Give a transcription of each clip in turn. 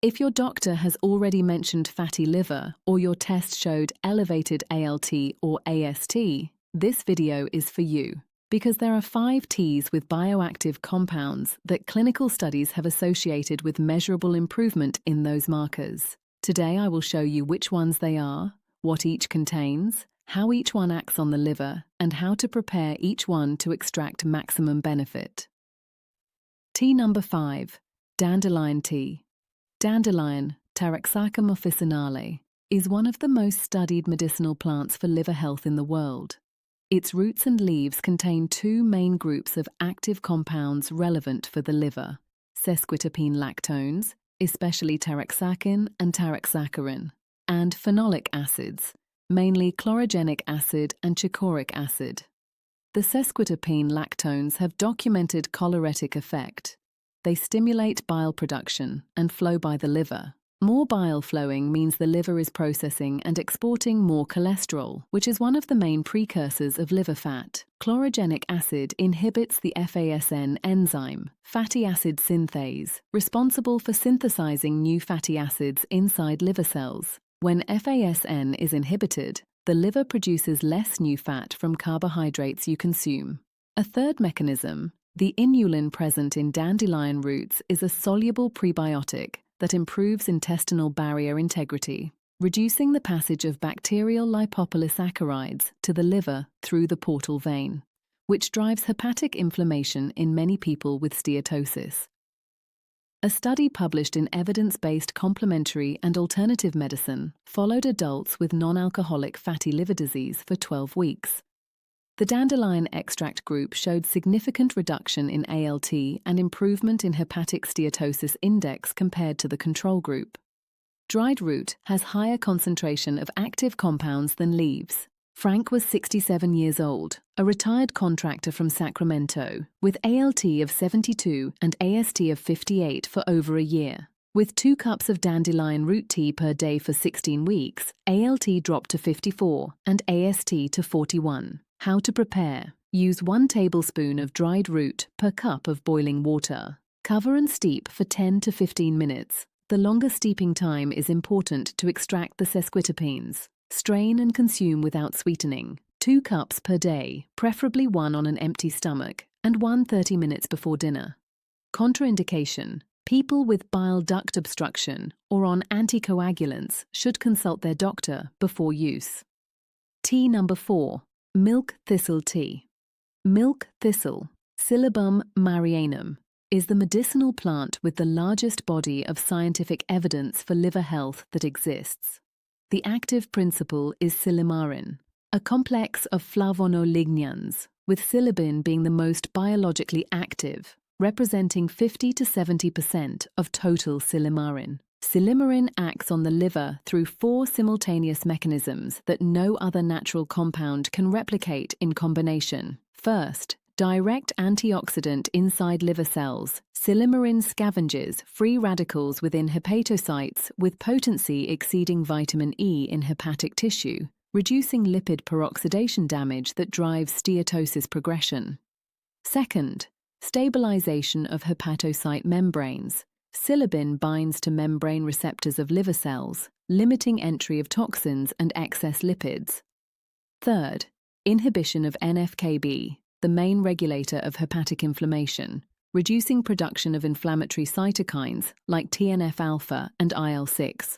If your doctor has already mentioned fatty liver or your test showed elevated ALT or AST, this video is for you. Because there are 5 teas with bioactive compounds that clinical studies have associated with measurable improvement in those markers. Today I will show you which ones they are, what each contains, how each one acts on the liver, and how to prepare each one to extract maximum benefit. Tea number 5. Dandelion tea. Dandelion, Taraxacum officinale, is one of the most studied medicinal plants for liver health in the world. Its roots and leaves contain 2 main groups of active compounds relevant for the liver: sesquiterpene lactones, especially taraxacin and taraxacarin, and phenolic acids, mainly chlorogenic acid and chicoric acid. The sesquiterpene lactones have documented choleretic effect. They stimulate bile production and flow by the liver. More bile flowing means the liver is processing and exporting more cholesterol, which is one of the main precursors of liver fat. Chlorogenic acid inhibits the FASN enzyme, fatty acid synthase, responsible for synthesizing new fatty acids inside liver cells. When FASN is inhibited, the liver produces less new fat from carbohydrates you consume. A third mechanism, the inulin present in dandelion roots, is a soluble prebiotic that improves intestinal barrier integrity, reducing the passage of bacterial lipopolysaccharides to the liver through the portal vein, which drives hepatic inflammation in many people with steatosis. A study published in Evidence-Based Complementary and Alternative Medicine followed adults with non-alcoholic fatty liver disease for 12 weeks. The dandelion extract group showed significant reduction in ALT and improvement in hepatic steatosis index compared to the control group. Dried root has higher concentration of active compounds than leaves. Frank was 67 years old, a retired contractor from Sacramento, with ALT of 72 and AST of 58 for over a year. With 2 cups of dandelion root tea per day for 16 weeks, ALT dropped to 54 and AST to 41. How to prepare. Use 1 tablespoon of dried root per cup of boiling water. Cover and steep for 10 to 15 minutes. The longer steeping time is important to extract the sesquiterpenes. Strain and consume without sweetening. 2 cups per day, preferably 1 on an empty stomach, and 1 30 minutes before dinner. Contraindication. People with bile duct obstruction or on anticoagulants should consult their doctor before use. Tea number 4. Milk thistle tea. Milk thistle, Silybum marianum, is the medicinal plant with the largest body of scientific evidence for liver health that exists. The active principle is silymarin, a complex of flavonolignanes, with silibin being the most biologically active, representing 50 to 70% of total silymarin. Silymarin acts on the liver through 4 simultaneous mechanisms that no other natural compound can replicate in combination. First, direct antioxidant inside liver cells. Silymarin scavenges free radicals within hepatocytes with potency exceeding vitamin E in hepatic tissue, reducing lipid peroxidation damage that drives steatosis progression. Second, stabilization of hepatocyte membranes. Silibin binds to membrane receptors of liver cells, limiting entry of toxins and excess lipids. Third, inhibition of NF-κB, the main regulator of hepatic inflammation, reducing production of inflammatory cytokines like TNF-alpha and IL-6.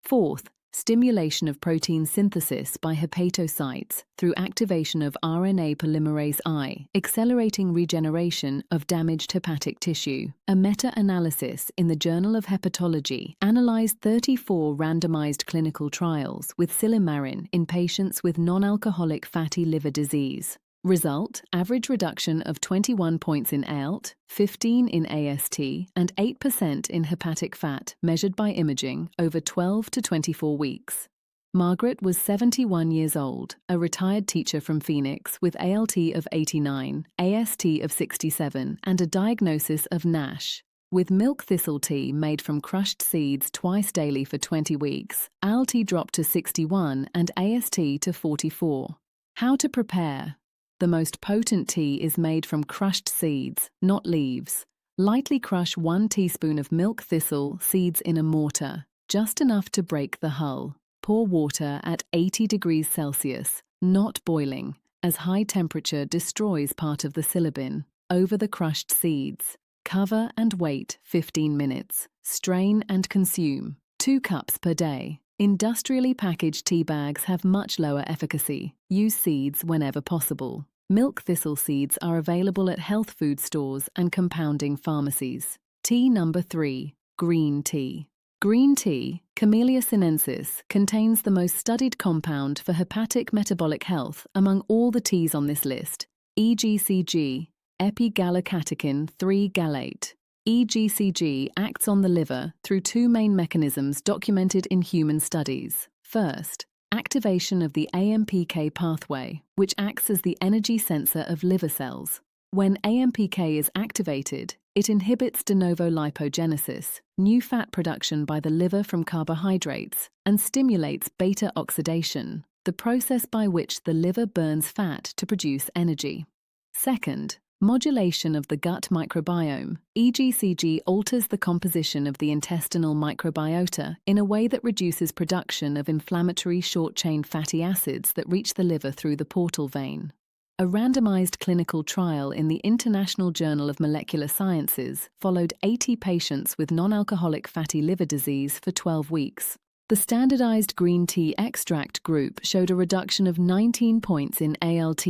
Fourth, stimulation of protein synthesis by hepatocytes through activation of RNA polymerase I, accelerating regeneration of damaged hepatic tissue. A meta-analysis in the Journal of Hepatology analyzed 34 randomized clinical trials with silymarin in patients with non-alcoholic fatty liver disease. Result: average reduction of 21 points in ALT, 15 in AST, and 8% in hepatic fat measured by imaging over 12 to 24 weeks. Margaret was 71 years old, a retired teacher from Phoenix with ALT of 89, AST of 67, and a diagnosis of NASH. With milk thistle tea made from crushed seeds twice daily for 20 weeks, ALT dropped to 61 and AST to 44. How to prepare? The most potent tea is made from crushed seeds, not leaves. Lightly crush 1 teaspoon of milk thistle seeds in a mortar, just enough to break the hull. Pour water at 80 degrees Celsius, not boiling, as high temperature destroys part of the silibin, over the crushed seeds. Cover and wait 15 minutes. Strain and consume. 2 cups per day. Industrially packaged tea bags have much lower efficacy. Use seeds whenever possible. Milk thistle seeds are available at health food stores and compounding pharmacies. Tea number 3. Green tea. Green tea, Camellia sinensis, contains the most studied compound for hepatic metabolic health among all the teas on this list, EGCG, epigallocatechin 3-gallate. EGCG acts on the liver through 2 main mechanisms documented in human studies. First, activation of the AMPK pathway, which acts as the energy sensor of liver cells. When AMPK is activated, it inhibits de novo lipogenesis, new fat production by the liver from carbohydrates, and stimulates beta oxidation, the process by which the liver burns fat to produce energy. Second, modulation of the gut microbiome. EGCG alters the composition of the intestinal microbiota in a way that reduces production of inflammatory short-chain fatty acids that reach the liver through the portal vein. A randomized clinical trial in the International Journal of Molecular Sciences followed 80 patients with non-alcoholic fatty liver disease for 12 weeks. The standardized green tea extract group showed a reduction of 19 points in ALT,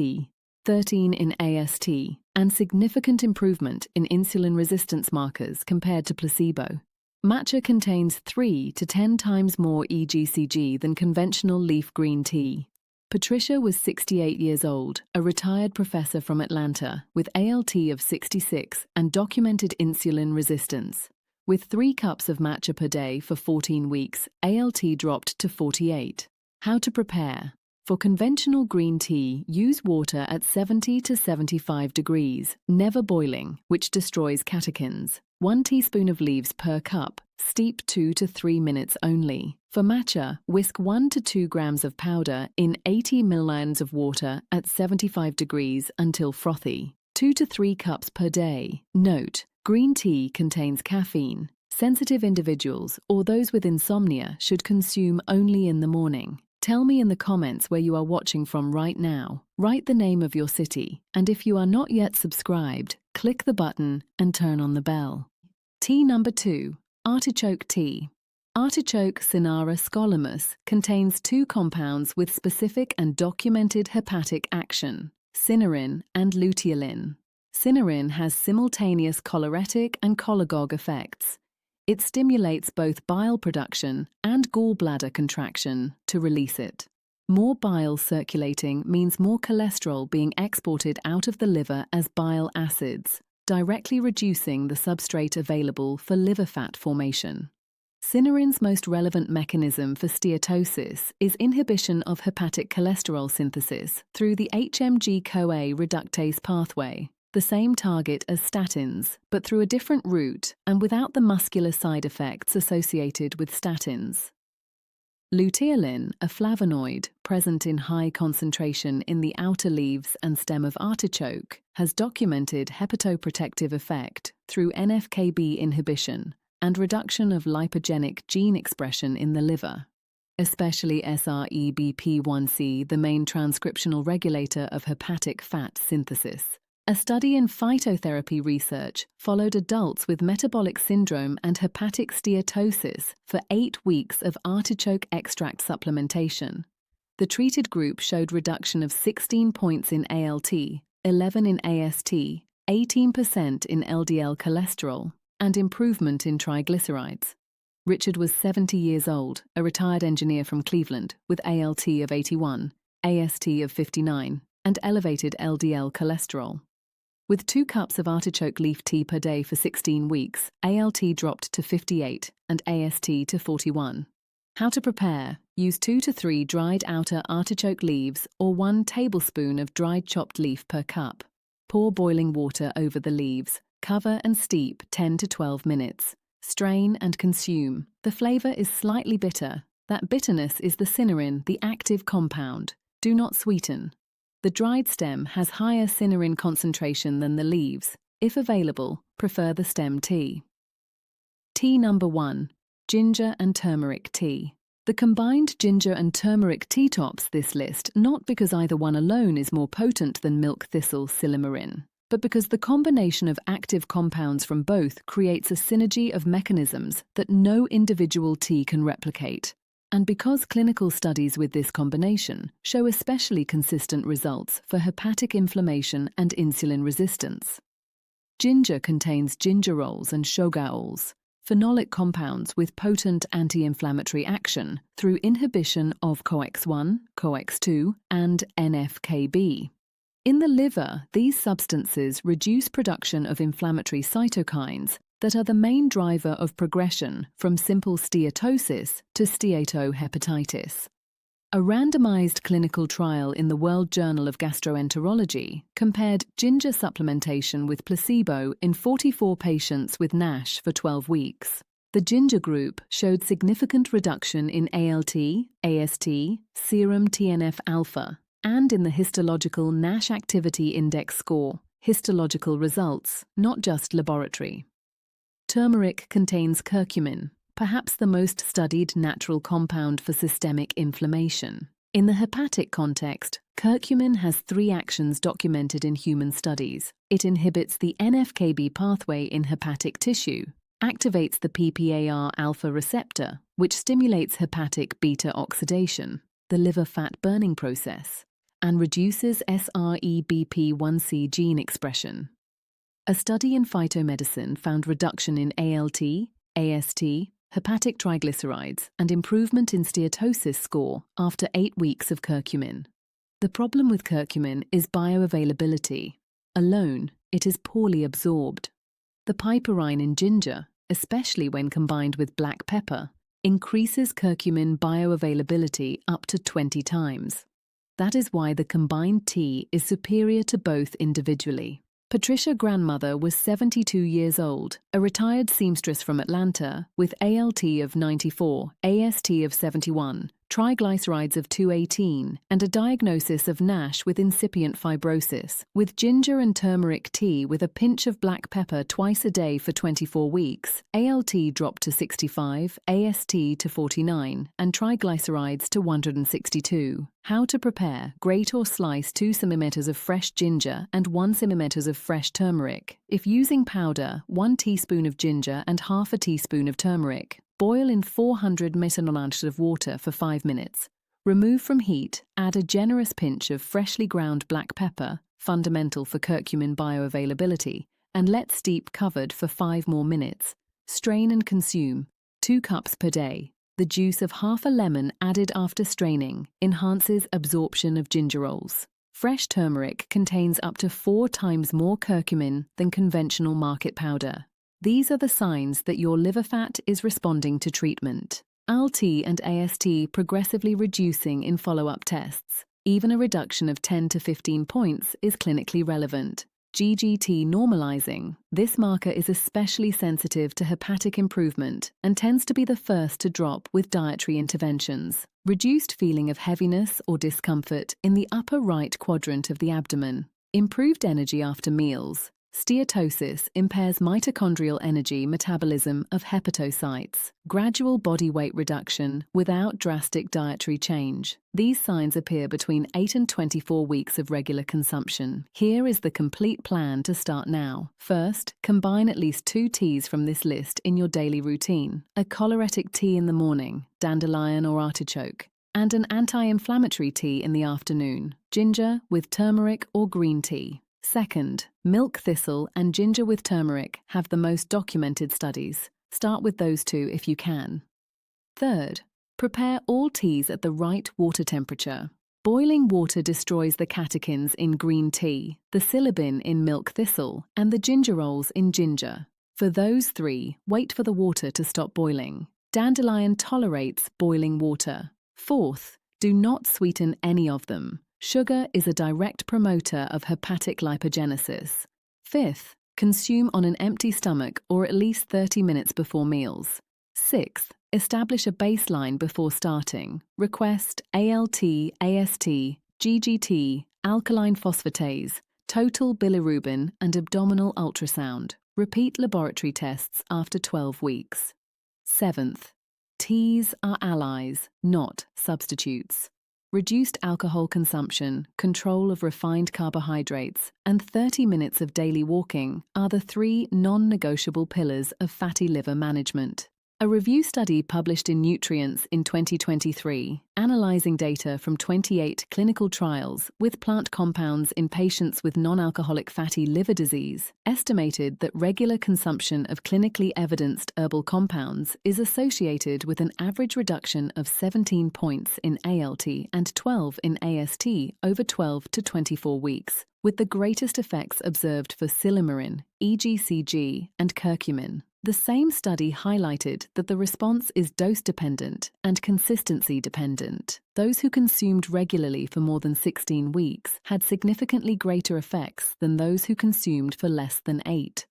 13 in AST, and significant improvement in insulin resistance markers compared to placebo. Matcha contains 3 to 10 times more EGCG than conventional leaf green tea. Patricia was 68 years old, a retired professor from Atlanta, with ALT of 66 and documented insulin resistance. With 3 cups of matcha per day for 14 weeks, ALT dropped to 48. How to prepare? For conventional green tea, use water at 70 to 75 degrees, never boiling, which destroys catechins. 1 teaspoon of leaves per cup. Steep 2 to 3 minutes only. For matcha, whisk 1 to 2 grams of powder in 80 milliliters of water at 75 degrees until frothy. 2 to 3 cups per day. Note: green tea contains caffeine. Sensitive individuals or those with insomnia should consume only in the morning. Tell me in the comments where you are watching from right now. Write the name of your city, and if you are not yet subscribed, click the button and turn on the bell. Tea number 2. Artichoke tea. Artichoke Cynara scolymus contains 2 compounds with specific and documented hepatic action, cynarin and luteolin. Cynarin has simultaneous choleretic and cholagogue effects. It stimulates both bile production and gallbladder contraction to release it. More bile circulating means more cholesterol being exported out of the liver as bile acids, directly reducing the substrate available for liver fat formation. Cynarin's most relevant mechanism for steatosis is inhibition of hepatic cholesterol synthesis through the HMG-CoA reductase pathway, the same target as statins, but through a different route and without the muscular side effects associated with statins. Luteolin, a flavonoid present in high concentration in the outer leaves and stem of artichoke, has documented hepatoprotective effect through NF-κB inhibition and reduction of lipogenic gene expression in the liver, especially SREBP1C, the main transcriptional regulator of hepatic fat synthesis. A study in phytotherapy research followed adults with metabolic syndrome and hepatic steatosis for 8 weeks of artichoke extract supplementation. The treated group showed reduction of 16 points in ALT, 11 in AST, 18% in LDL cholesterol, and improvement in triglycerides. Richard was 70 years old, a retired engineer from Cleveland, with ALT of 81, AST of 59, and elevated LDL cholesterol. With 2 cups of artichoke leaf tea per day for 16 weeks, ALT dropped to 58 and AST to 41. How to prepare? Use 2 to 3 dried outer artichoke leaves or 1 tablespoon of dried chopped leaf per cup. Pour boiling water over the leaves. Cover and steep 10 to 12 minutes. Strain and consume. The flavor is slightly bitter. That bitterness is the cynarin, the active compound. Do not sweeten. The dried stem has higher cynarin concentration than the leaves, If available, prefer the stem tea. Tea number 1. Ginger and turmeric tea. The combined ginger and turmeric tea tops this list not because either one alone is more potent than milk thistle silymarin, but because the combination of active compounds from both creates a synergy of mechanisms that no individual tea can replicate, and because clinical studies with this combination show especially consistent results for hepatic inflammation and insulin resistance. Ginger contains gingerols and shogaols, phenolic compounds with potent anti-inflammatory action through inhibition of COX-1, COX-2, and NF-κB. In the liver, these substances reduce production of inflammatory cytokines that are the main driver of progression from simple steatosis to steatohepatitis. A randomized clinical trial in the World Journal of Gastroenterology compared ginger supplementation with placebo in 44 patients with NASH for 12 weeks. The ginger group showed significant reduction in ALT, AST, serum TNF-alpha, and in the histological NASH Activity Index score, histological results, not just laboratory. Turmeric contains curcumin, perhaps the most studied natural compound for systemic inflammation. In the hepatic context, curcumin has 3 actions documented in human studies. It inhibits the NF-κB pathway in hepatic tissue, activates the PPAR-alpha receptor, which stimulates hepatic beta oxidation, the liver fat burning process, and reduces SREBP1C gene expression. A study in phytomedicine found reduction in ALT, AST, hepatic triglycerides, and improvement in steatosis score after 8 weeks of curcumin. The problem with curcumin is bioavailability. Alone, it is poorly absorbed. The piperine in ginger, especially when combined with black pepper, increases curcumin bioavailability up to 20 times. That is why the combined tea is superior to both individually. Patricia Grandmother was 72 years old, a retired seamstress from Atlanta with ALT of 94, AST of 71, triglycerides of 218, and a diagnosis of NASH with incipient fibrosis. With ginger and turmeric tea with a pinch of black pepper twice a day for 24 weeks, ALT dropped to 65, AST to 49, and triglycerides to 162. How to prepare: grate or slice 2 cm of fresh ginger and 1 cm of fresh turmeric. If using powder, 1 teaspoon of ginger and half a teaspoon of turmeric. Boil in 400 ml of water for 5 minutes. Remove from heat, add a generous pinch of freshly ground black pepper, fundamental for curcumin bioavailability, and let steep covered for 5 more minutes. Strain and consume. 2 cups per day. The juice of half a lemon added after straining enhances absorption of gingerols. Fresh turmeric contains up to 4 times more curcumin than conventional market powder. These are the signs that your liver fat is responding to treatment. ALT and AST progressively reducing in follow-up tests. Even a reduction of 10 to 15 points is clinically relevant. GGT normalizing. This marker is especially sensitive to hepatic improvement and tends to be the first to drop with dietary interventions. Reduced feeling of heaviness or discomfort in the upper right quadrant of the abdomen. Improved energy after meals. Steatosis impairs mitochondrial energy metabolism of hepatocytes. Gradual body weight reduction without drastic dietary change. These signs appear between 8 and 24 weeks of regular consumption. Here is the complete plan to start now. First, combine at least 2 teas from this list in your daily routine. A choleretic tea in the morning, dandelion or artichoke, and an anti-inflammatory tea in the afternoon, ginger with turmeric or green tea. Second, milk thistle and ginger with turmeric have the most documented studies. Start with those 2 if you can. Third, prepare all teas at the right water temperature. Boiling water destroys the catechins in green tea, the silibin in milk thistle, and the gingerols in ginger. For those 3, wait for the water to stop boiling. Dandelion tolerates boiling water. Fourth, do not sweeten any of them. Sugar is a direct promoter of hepatic lipogenesis. Fifth, consume on an empty stomach or at least 30 minutes before meals. Sixth, establish a baseline before starting. Request ALT, AST, GGT, alkaline phosphatase, total bilirubin and abdominal ultrasound. Repeat laboratory tests after 12 weeks. 7th, teas are allies, not substitutes. Reduced alcohol consumption, control of refined carbohydrates, and 30 minutes of daily walking are the 3 non-negotiable pillars of fatty liver management. A review study published in Nutrients in 2023, analyzing data from 28 clinical trials with plant compounds in patients with non-alcoholic fatty liver disease, estimated that regular consumption of clinically evidenced herbal compounds is associated with an average reduction of 17 points in ALT and 12 in AST over 12 to 24 weeks, with the greatest effects observed for silymarin, EGCG, and curcumin. The same study highlighted that the response is dose-dependent and consistency-dependent. Those who consumed regularly for more than 16 weeks had significantly greater effects than those who consumed for less than 8.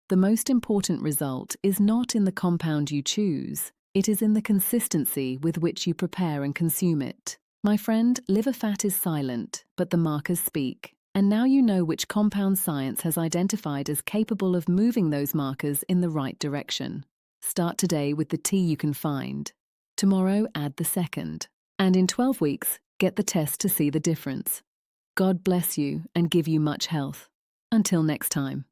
The most important result is not in the compound you choose, it is in the consistency with which you prepare and consume it. My friend, liver fat is silent, but the markers speak. And now you know which compound science has identified as capable of moving those markers in the right direction. Start today with the tea you can find. Tomorrow, add the second. And in 12 weeks, get the test to see the difference. God bless you and give you much health. Until next time.